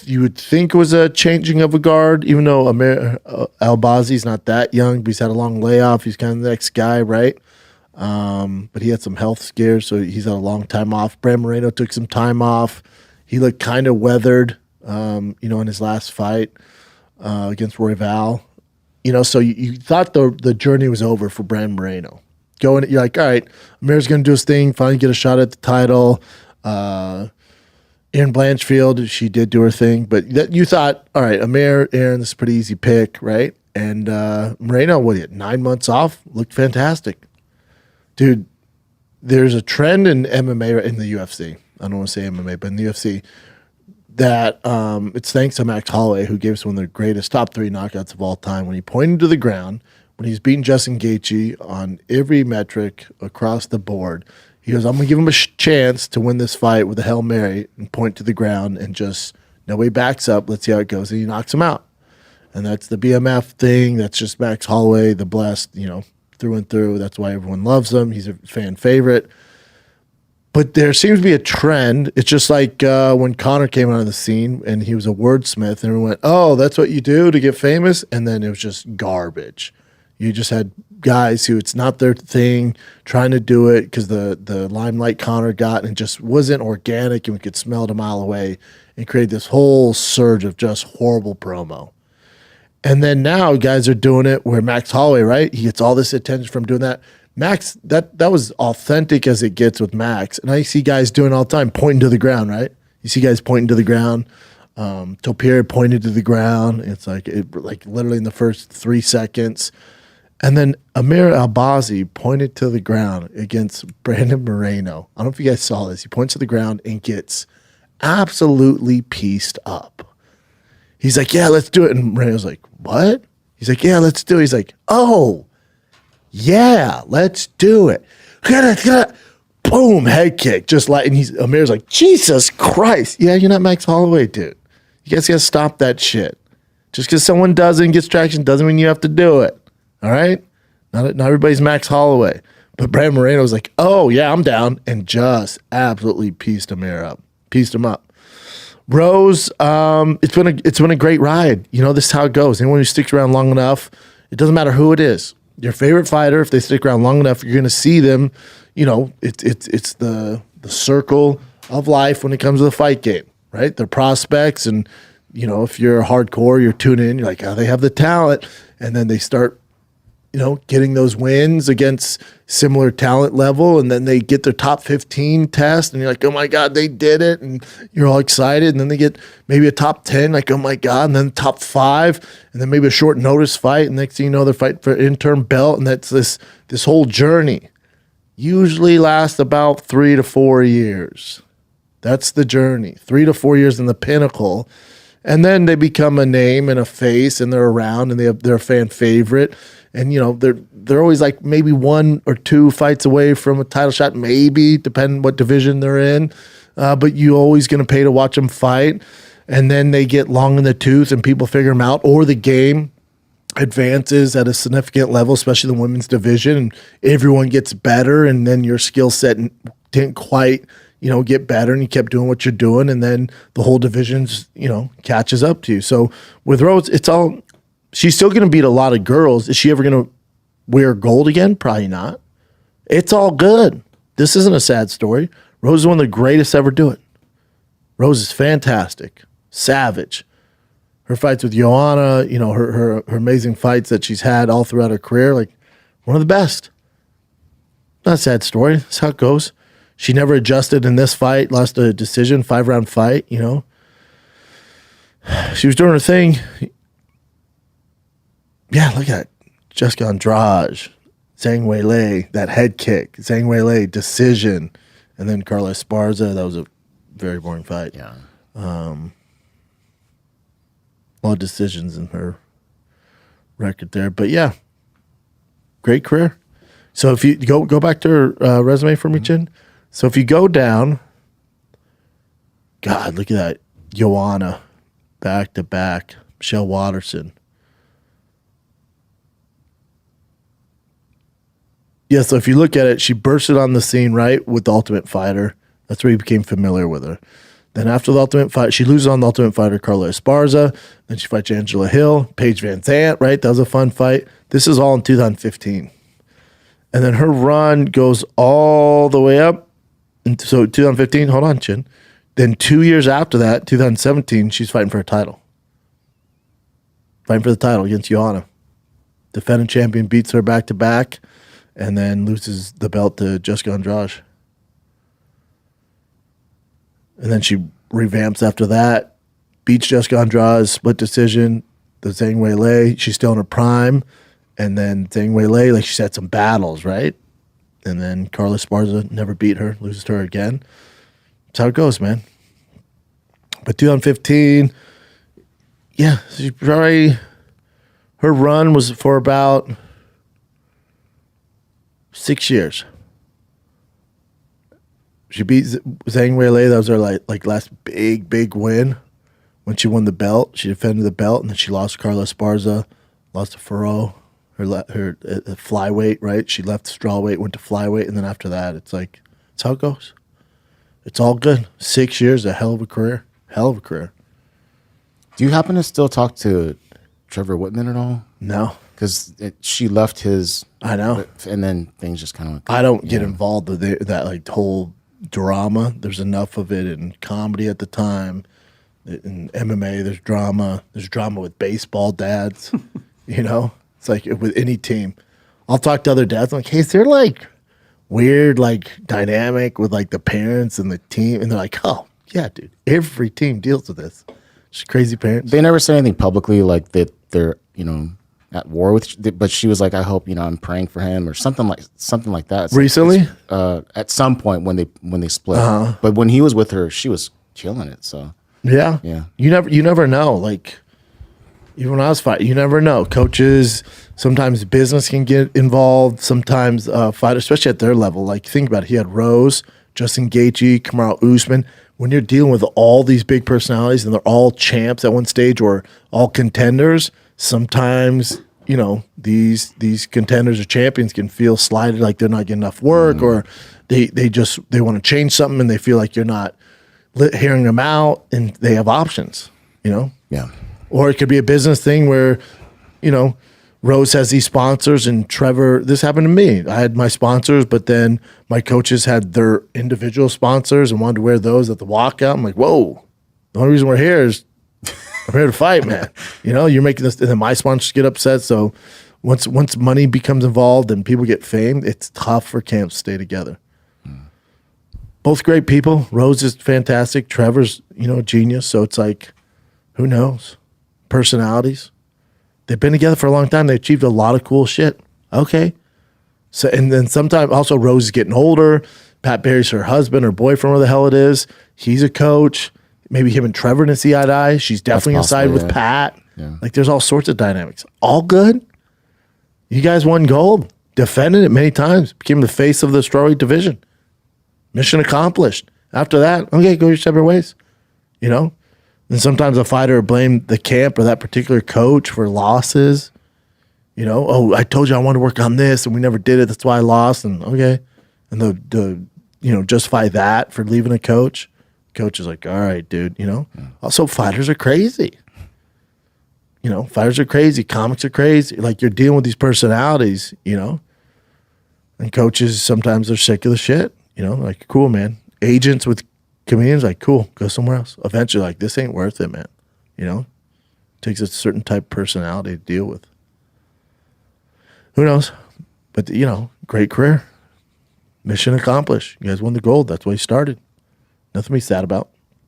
you would think was a changing of a guard, even though Albazi's not that young, but he's had a long layoff. He's kind of the next guy, right? But he had some health scares, so he's had a long time off. Moreno took some time off. He looked kind of weathered, in his last fight against Royval. So you thought the journey was over for Moreno. You're like, all right, Amir's going to do his thing, finally get a shot at the title. Erin Blanchfield, she did do her thing, but you thought, all right, Amir, Erin, this is a pretty easy pick, right? And Moreno, 9 months off, looked fantastic. Dude, there's a trend in MMA, in the UFC. I don't want to say MMA, but in the UFC, that it's thanks to Max Holloway, who gave us one of the greatest top 3 knockouts of all time, when he pointed to the ground, when he's beating Justin Gaethje on every metric across the board. He goes, I'm going to give him a chance to win this fight with a Hail Mary and point to the ground and just, nobody backs up. Let's see how it goes. And he knocks him out. And that's the BMF thing. That's just Max Holloway, the blessed, through and through. That's why everyone loves him. He's a fan favorite. But there seems to be a trend. It's just like when Conor came out of the scene and he was a wordsmith and everyone went, oh, that's what you do to get famous? And then it was just garbage. You just had guys who it's not their thing trying to do it because the limelight Conor got, and it just wasn't organic, and we could smell it a mile away, and create this whole surge of just horrible promo. And then now guys are doing it where Max Holloway, right? He gets all this attention from doing that. Max, that was authentic as it gets with Max. And I see guys doing it all the time, pointing to the ground, right? You see guys pointing to the ground. Topiary pointed to the ground. It's like literally in the first 3 seconds. And then Amir Albazi pointed to the ground against Brandon Moreno. I don't know if you guys saw this. He points to the ground and gets absolutely pieced up. He's like, yeah, let's do it. And Moreno's like, what? He's like, yeah, let's do it. He's like, oh, yeah, let's do it. Boom, head kick. And Amir's like, Jesus Christ. Yeah, you're not Max Holloway, dude. You guys got to stop that shit. Just because someone doesn't get traction doesn't mean you have to do it. All right? Not everybody's Max Holloway. But Brandon Moreno was like, oh, yeah, I'm down. And just absolutely pieced him up. Rose, it's been a great ride. This is how it goes. Anyone who sticks around long enough, it doesn't matter who it is. Your favorite fighter, if they stick around long enough, you're going to see them. It's the circle of life when it comes to the fight game, right? They're prospects. And, if you're hardcore, you're tuning in. You're like, oh, they have the talent. And then they start getting those wins against similar talent level, and then they get their top 15 test, and you're like, oh my God, they did it, and you're all excited, and then they get maybe a top 10, like, oh my God, and then top 5, and then maybe a short notice fight, and next thing you know, they're fighting for an interim belt, and that's this whole journey. Usually lasts about 3 to 4 years. That's the journey. 3 to 4 years in the pinnacle, and then they become a name and a face, and they're around, and they're a fan favorite. And, they're always like maybe 1 or 2 fights away from a title shot, maybe, depending what division they're in. But you're always going to pay to watch them fight. And then they get long in the tooth and people figure them out. Or the game advances at a significant level, especially the women's division. And everyone gets better. And then your skill set didn't quite, get better. And you kept doing what you're doing. And then the whole division's, catches up to you. So with Rose, it's all... She's still going to beat a lot of girls. Is she ever going to wear gold again? Probably not. It's all good. This isn't a sad story. Rose is one of the greatest to ever do it. Rose is fantastic. Savage. Her fights with Joanna, her amazing fights that she's had all throughout her career, like one of the best. Not a sad story. That's how it goes. She never adjusted in this fight, lost a decision, 5-round fight, She was doing her thing. Yeah, look at that. Jessica Andrade, Zhang Weili, that head kick, Zhang Weili, decision, and then Carla Esparza. That was a very boring fight. Yeah. A lot of decisions in her record there. But yeah, great career. So if you go back to her resume for me, Chin. So if you go down, God, look at that. Joanna, back to back. Michelle Watterson. Yeah, so if you look at it, she bursted on the scene, right, with the Ultimate Fighter. That's where you became familiar with her. Then after the Ultimate Fight, she loses on the Ultimate Fighter, Carla Esparza. Then she fights Angela Hill, Paige Van Zandt, right? That was a fun fight. This is all in 2015. And then her run goes all the way up. And so 2015, hold on, Chin. Then 2 years after that, 2017, she's fighting for a title. Fighting for the title against Joanna. Defending champion beats her back-to-back and then loses the belt to Jessica Andrade. And then she revamps after that, beats Jessica Andrade, split decision, the Zhang Weili. She's still in her prime. And then Zhang Weili, like she's had some battles, right? And then Carla Esparza never beat her, loses to her again. That's how it goes, man. But 2015, yeah, she probably, her run was for about 6 years. She beat Zhang Weili. That was her like last big win when she won the belt. She defended the belt, and then she lost to Carla Esparza, lost to Furrow, her flyweight, right? She left strawweight, went to flyweight, and then after that, it's like, it's how it goes. It's all good. 6 years, a hell of a career. Hell of a career. Do you happen to still talk to Trevor Whitman at all? No. Because she left his... I know. And then things just kind of... I don't get involved with that like whole drama. There's enough of it in comedy at the time. In MMA, there's drama. There's drama with baseball dads. You know? It's like with any team. I'll talk to other dads. I'm like, hey, is there like weird like dynamic with like the parents and the team? And they're like, oh, yeah, dude. Every team deals with this. Just crazy parents. They never say anything publicly like that they're, at war with, but she was like, I hope, I'm praying for him or something like that. It's recently? At some point when they split. But when he was with her, she was killing it. So yeah. You never know. Like even when I was fighting, you never know. Coaches, sometimes business can get involved. Sometimes fighters, especially at their level. Like think about it. He had Rose, Justin Gaethje, Kamaru Usman. When you're dealing with all these big personalities and they're all champs at one stage or all contenders, sometimes these contenders or champions can feel slighted, like they're not getting enough work, or they want to change something and they feel like you're not hearing them out, and they have options. Yeah. Or it could be a business thing where Rose has these sponsors, and Trevor, this happened to me. I had my sponsors, but then my coaches had their individual sponsors and wanted to wear those at the walkout. I'm like, whoa, the only reason we're here is I'm here to fight, man. You're making this, and then my sponsors get upset. So once money becomes involved and people get famed, it's tough for camps to stay together. Both great people. Rose is fantastic. Trevor's, a genius. So it's like, who knows? Personalities. They've been together for a long time. They achieved a lot of cool shit. Okay. So, and then sometimes also Rose is getting older. Pat Barry's her husband or boyfriend, where the hell it is. He's a coach. Maybe him and Trevor didn't see eye to eye. She's definitely inside with Pat. Yeah. Like there's all sorts of dynamics. All good. You guys won gold. Defended it many times. Became the face of the strawweight division. Mission accomplished. After that, okay, go your separate ways. And sometimes a fighter will blame the camp or that particular coach for losses. Oh, I told you I wanted to work on this and we never did it. That's why I lost. And okay. And the justify that for leaving a coach. Coach is like, all right, dude, Also, fighters are crazy. Fighters are crazy. Comics are crazy. Like, you're dealing with these personalities, And coaches, sometimes they're sick of the shit. Like, cool, man. Agents with comedians, like, cool, go somewhere else. Eventually, like, this ain't worth it, man. Takes a certain type of personality to deal with. Who knows? But, great career. Mission accomplished. You guys won the gold. That's what he started. Nothing to be sad about.